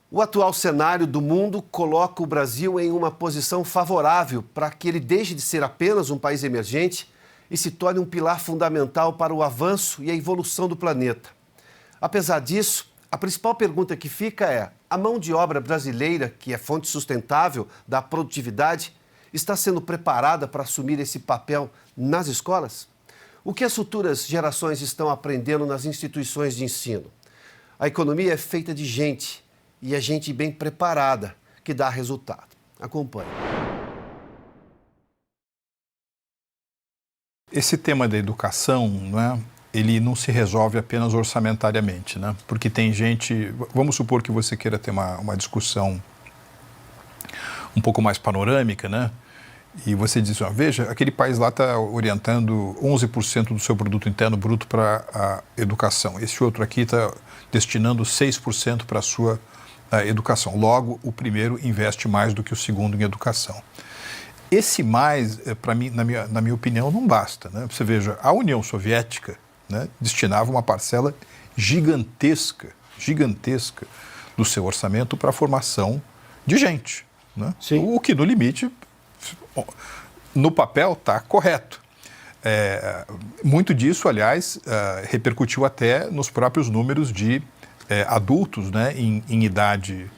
O atual cenário do mundo coloca o Brasil em uma posição favorável para que ele deixe de ser apenas um país emergente e se torne um pilar fundamental para o avanço e a evolução do planeta. Apesar disso, a principal pergunta que fica é: a mão de obra brasileira, que é fonte sustentável da produtividade, está sendo preparada para assumir esse papel nas escolas? O que as futuras gerações estão aprendendo nas instituições de ensino? A economia é feita de gente, e é gente bem preparada que dá resultado. Acompanhe. Esse tema da educação, né, ele não se resolve apenas orçamentariamente, né? Porque tem gente... Vamos supor que você queira ter uma discussão um pouco mais panorâmica, né? E você diz, veja, aquele país lá está orientando 11% do seu produto interno bruto para a educação. Esse outro aqui está destinando 6% para a sua educação. Logo, o primeiro investe mais do que o segundo em educação. Esse mais, para mim, na minha opinião, não basta, né? Você veja, a União Soviética, né, destinava uma parcela gigantesca do seu orçamento para a formação de gente, né? O que, no limite, no papel está correto. Muito disso, aliás, repercutiu até nos próprios números de adultos, né, em idade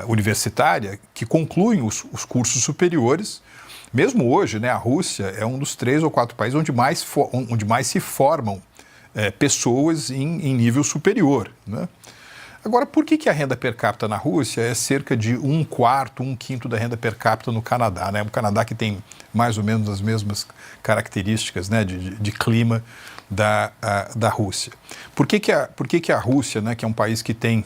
universitária que concluem os cursos superiores. Mesmo hoje, né, a Rússia é um dos 3 ou 4 países onde mais se formam pessoas em nível superior, né? Agora, por que a renda per capita na Rússia é cerca de 1/4, 1/5 da renda per capita no Canadá, né? O Canadá que tem mais ou menos as mesmas características, né, de clima da Rússia. Por que a Rússia, né, que é um país que tem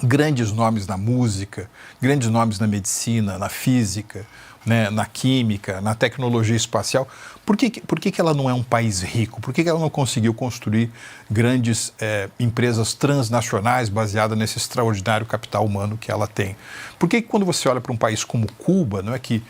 grandes nomes na música, grandes nomes na medicina, na física, né, na química, na tecnologia espacial, por que ela não é um país rico? Por que ela não conseguiu construir grandes empresas transnacionais baseadas nesse extraordinário capital humano que ela tem? Por que quando você olha para um país como Cuba, não é, que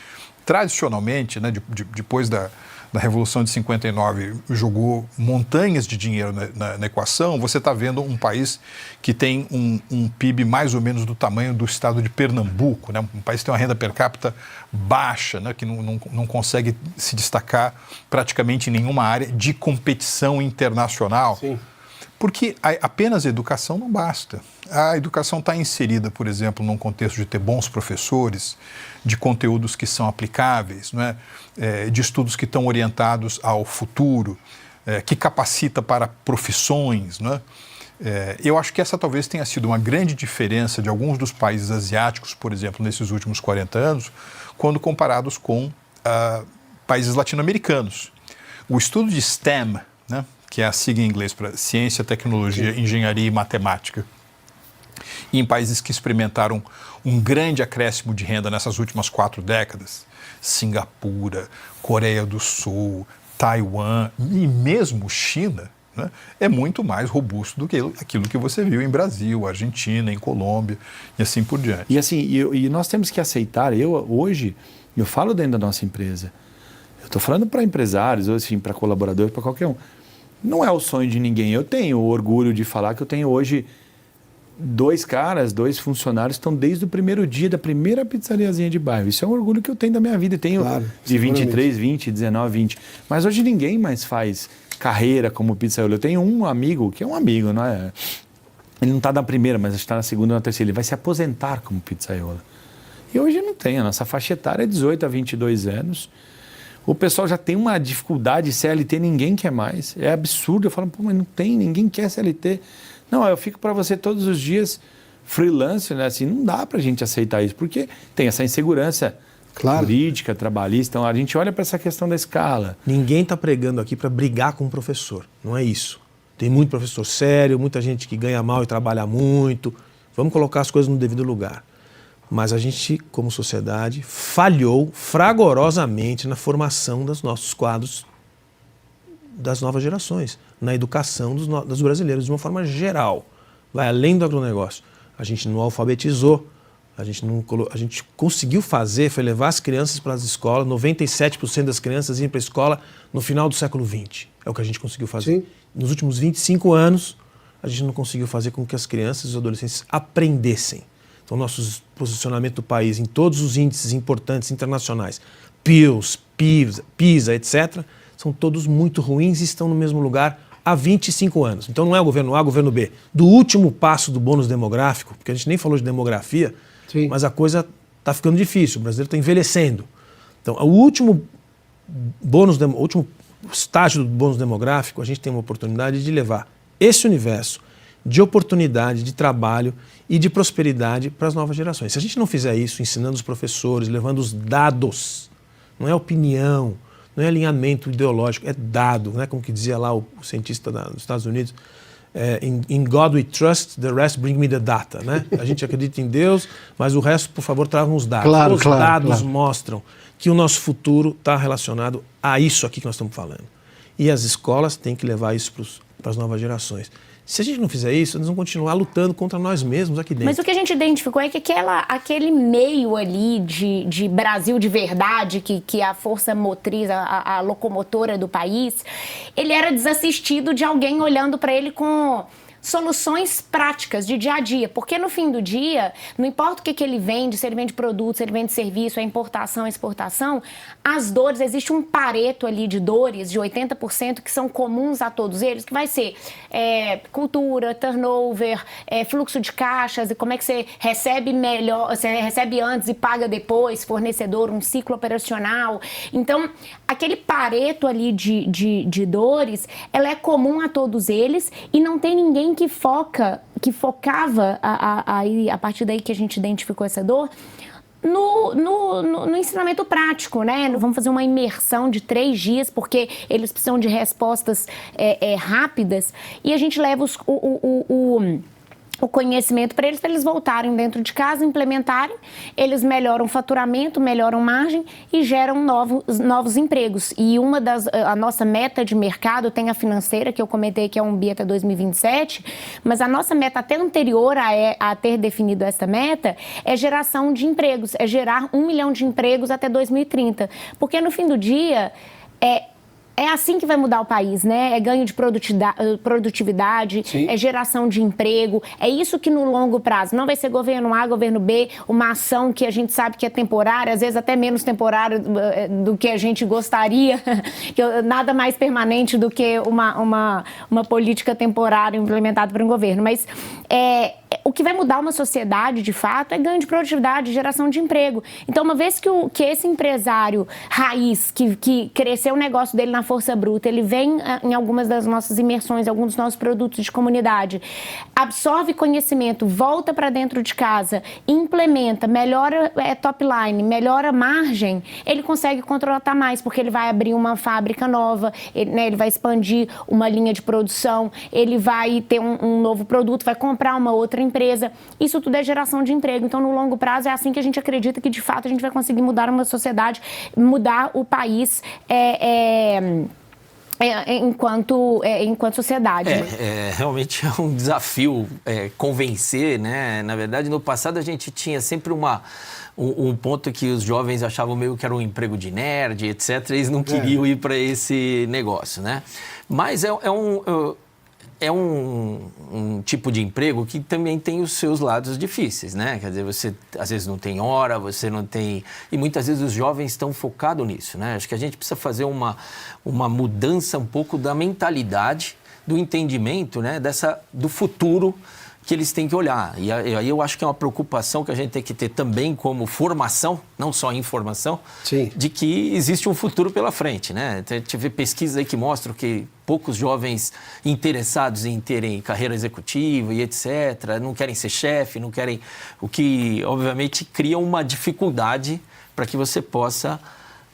tradicionalmente, né, depois da Revolução de 59, jogou montanhas de dinheiro na equação, você está vendo um país que tem um PIB mais ou menos do tamanho do estado de Pernambuco, né? Um país que tem uma renda per capita baixa, né? Que não consegue se destacar praticamente em nenhuma área de competição internacional. Sim. Porque apenas a educação não basta. A educação está inserida, por exemplo, num contexto de ter bons professores, de conteúdos que são aplicáveis, não é? De estudos que estão orientados ao futuro, que capacita para profissões, não é? Eu acho que essa talvez tenha sido uma grande diferença de alguns dos países asiáticos, por exemplo, nesses últimos 40 anos, quando comparados com países latino-americanos. O estudo de STEM, né, que é a sigla em inglês para Ciência, Tecnologia, Engenharia e Matemática, e em países que experimentaram um grande acréscimo de renda nessas últimas 4 décadas, Singapura, Coreia do Sul, Taiwan e mesmo China, né, é muito mais robusto do que aquilo que você viu em Brasil, Argentina, em Colômbia e assim por diante. E assim, e nós temos que aceitar, hoje, eu falo dentro da nossa empresa, eu estou falando para empresários, ou assim, para colaboradores, para qualquer um, não é o sonho de ninguém. Eu tenho orgulho de falar que eu tenho hoje 2 funcionários que estão desde o primeiro dia da primeira pizzariazinha de bairro. Isso é um orgulho que eu tenho da minha vida. Eu tenho de 23, 20, 19, 20. Mas hoje ninguém mais faz carreira como pizzaiolo. Eu tenho um amigo, que é um amigo, não é? Ele não está na primeira, mas está na segunda ou na terceira. Ele vai se aposentar como pizzaiolo. E hoje não tem. A nossa faixa etária é 18 a 22 anos. O pessoal já tem uma dificuldade, CLT ninguém quer mais. É absurdo. Eu falo, pô, mas não tem, ninguém quer CLT. Não, eu fico para você todos os dias freelance, né? Assim, não dá para a gente aceitar isso, porque tem essa insegurança política, trabalhista. Então, a gente olha para essa questão da escala. Ninguém está pregando aqui para brigar com o professor, não é isso. Tem muito professor sério, muita gente que ganha mal e trabalha muito. Vamos colocar as coisas no devido lugar. Mas a gente, como sociedade, falhou fragorosamente na formação dos nossos quadros das novas gerações, na educação dos brasileiros, de uma forma geral. Vai além do agronegócio. A gente não alfabetizou, a gente conseguiu fazer, foi levar as crianças para as escolas, 97% das crianças iam para a escola no final do século XX. É o que a gente conseguiu fazer. Sim. Nos últimos 25 anos, a gente não conseguiu fazer com que as crianças e os adolescentes aprendessem. Então, nosso posicionamento do país em todos os índices importantes internacionais, PILS, PISA, etc., são todos muito ruins e estão no mesmo lugar há 25 anos. Então, não é o governo A, o governo B. Do último passo do bônus demográfico, porque a gente nem falou de demografia, sim, mas a coisa está ficando difícil, o brasileiro está envelhecendo. Então, o último estágio do bônus demográfico, a gente tem uma oportunidade de levar esse universo de oportunidade, de trabalho e de prosperidade para as novas gerações. Se a gente não fizer isso, ensinando os professores, levando os dados, não é opinião, não é alinhamento ideológico, é dado, né? Como que dizia lá o cientista dos Estados Unidos, in God we trust, the rest bring me the data. Né? A gente acredita em Deus, mas o resto, por favor, tragam os dados. Os dados mostram que o nosso futuro está relacionado a isso aqui que nós estamos falando. E as escolas têm que levar isso para as novas gerações. Se a gente não fizer isso, nós vamos continuar lutando contra nós mesmos aqui dentro. Mas o que a gente identificou é que aquele meio ali de Brasil de verdade, que a força motriz, a locomotora do país, ele era desassistido de alguém olhando para ele com soluções práticas de dia a dia, porque no fim do dia, não importa o que ele vende, se ele vende produto, se ele vende serviço, é importação, exportação, as dores, existe um pareto ali de dores de 80% que são comuns a todos eles, que vai ser cultura, turnover, fluxo de caixas, e como é que você recebe melhor, você recebe antes e paga depois, fornecedor, um ciclo operacional. Então, aquele pareto ali de dores, ela é comum a todos eles e não tem ninguém que focava a partir daí que a gente identificou essa dor no ensinamento prático, né? Vamos fazer uma imersão de 3 dias, porque eles precisam de respostas rápidas, e a gente leva o conhecimento para eles voltarem dentro de casa, implementarem, eles melhoram o faturamento, melhoram margem e geram novos empregos. E a nossa meta de mercado tem a financeira, que eu comentei que é um BI até 2027, mas a nossa meta até anterior a ter definido essa meta é geração de empregos, é gerar 1 milhão de empregos até 2030. Porque no fim do dia, é assim que vai mudar o país, né? É ganho de produtividade, sim, é geração de emprego. É isso que no longo prazo não vai ser governo A, governo B, uma ação que a gente sabe que é temporária, às vezes até menos temporária do que a gente gostaria, nada mais permanente do que uma política temporária implementada por um governo. Mas o que vai mudar uma sociedade, de fato, é ganho de produtividade, geração de emprego. Então, uma vez que esse empresário raiz, que cresceu o negócio dele na força bruta, ele vem em algumas das nossas imersões, alguns dos nossos produtos de comunidade, absorve conhecimento, volta para dentro de casa, implementa, melhora top line, melhora margem, ele consegue contratar mais, porque ele vai abrir uma fábrica nova, ele vai expandir uma linha de produção, ele vai ter um novo produto, vai comprar uma outra empresa. Isso tudo é geração de emprego. Então, no longo prazo, é assim que a gente acredita que, de fato, a gente vai conseguir mudar uma sociedade, mudar o país enquanto sociedade. Realmente é um desafio convencer, né? Na verdade, no passado, a gente tinha sempre um ponto que os jovens achavam meio que era um emprego de nerd, etc. Eles não queriam ir para esse negócio, né? Mas é um tipo de emprego que também tem os seus lados difíceis, né? Quer dizer, você às vezes não tem hora, você não tem... E muitas vezes os jovens estão focados nisso, né? Acho que a gente precisa fazer uma mudança um pouco da mentalidade, do entendimento, né? Do futuro que eles têm que olhar. E aí eu acho que é uma preocupação que a gente tem que ter também como formação, não só informação, sim, de que existe um futuro pela frente, né? A gente vê pesquisas aí que mostram que poucos jovens interessados em terem carreira executiva e etc., não querem ser chefe, não querem... O que, obviamente, cria uma dificuldade para que você possa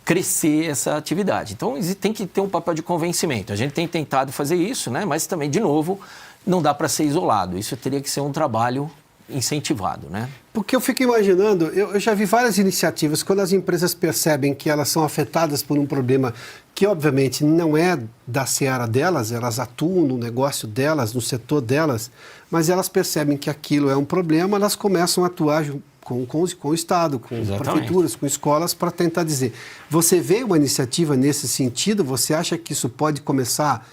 crescer essa atividade. Então, tem que ter um papel de convencimento. A gente tem tentado fazer isso, né? Mas também, de novo, não dá para ser isolado. Isso teria que ser um trabalho incentivado, né? Porque eu fico imaginando, eu já vi várias iniciativas, quando as empresas percebem que elas são afetadas por um problema que, obviamente, não é da seara delas, elas atuam no negócio delas, no setor delas, mas elas percebem que aquilo é um problema, elas começam a atuar com o Estado, com prefeituras, com escolas, para tentar dizer. Você vê uma iniciativa nesse sentido? Você acha que isso pode começar?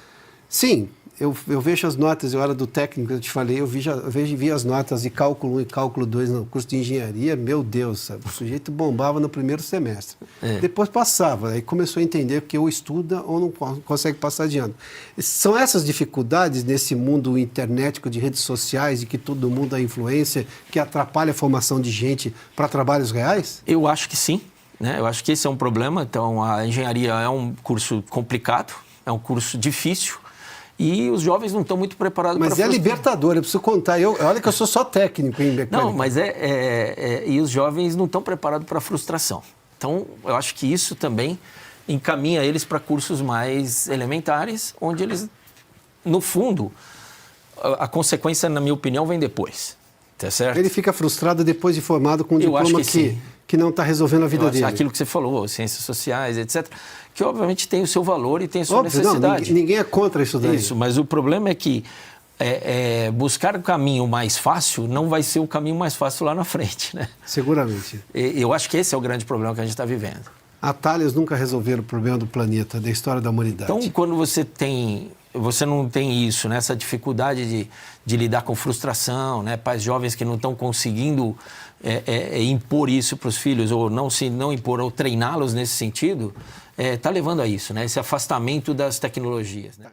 Sim, eu vejo as notas, eu era do técnico, eu te falei, eu vi as notas de cálculo 1 e cálculo 2 no curso de engenharia, meu Deus, sabe? O sujeito bombava no primeiro semestre. Depois passava, aí começou a entender que ou estuda ou não consegue passar de ano. São essas dificuldades nesse mundo internetico de redes sociais e que todo mundo é influência, que atrapalha a formação de gente para trabalhos reais? Eu acho que sim, né? Eu acho que esse é um problema. Então, a engenharia é um curso complicado, é um curso difícil e os jovens não estão muito preparados para... Mas é libertador, eu preciso contar. Olha que eu sou só técnico em mecânica. Não, mas e os jovens não estão preparados para a frustração. Então, eu acho que isso também encaminha eles para cursos mais elementares, onde eles, no fundo, a consequência, na minha opinião, vem depois. Tá certo? Ele fica frustrado depois de formado com um diploma que não está resolvendo a vida dele. Aquilo que você falou, ciências sociais, etc., que obviamente tem o seu valor e tem a sua necessidade. Não, ninguém é contra isso daí. Isso, mas o problema é que buscar o caminho mais fácil não vai ser o caminho mais fácil lá na frente, né? Seguramente. Eu acho que esse é o grande problema que a gente está vivendo. Atalhos nunca resolveram o problema do planeta, da história da humanidade. Então, quando você não tem isso, né? Essa dificuldade de lidar com frustração, né? Pais jovens que não estão conseguindo impor isso para os filhos, ou não impor, ou treiná-los nesse sentido, está levando a isso, né? Esse afastamento das tecnologias, né?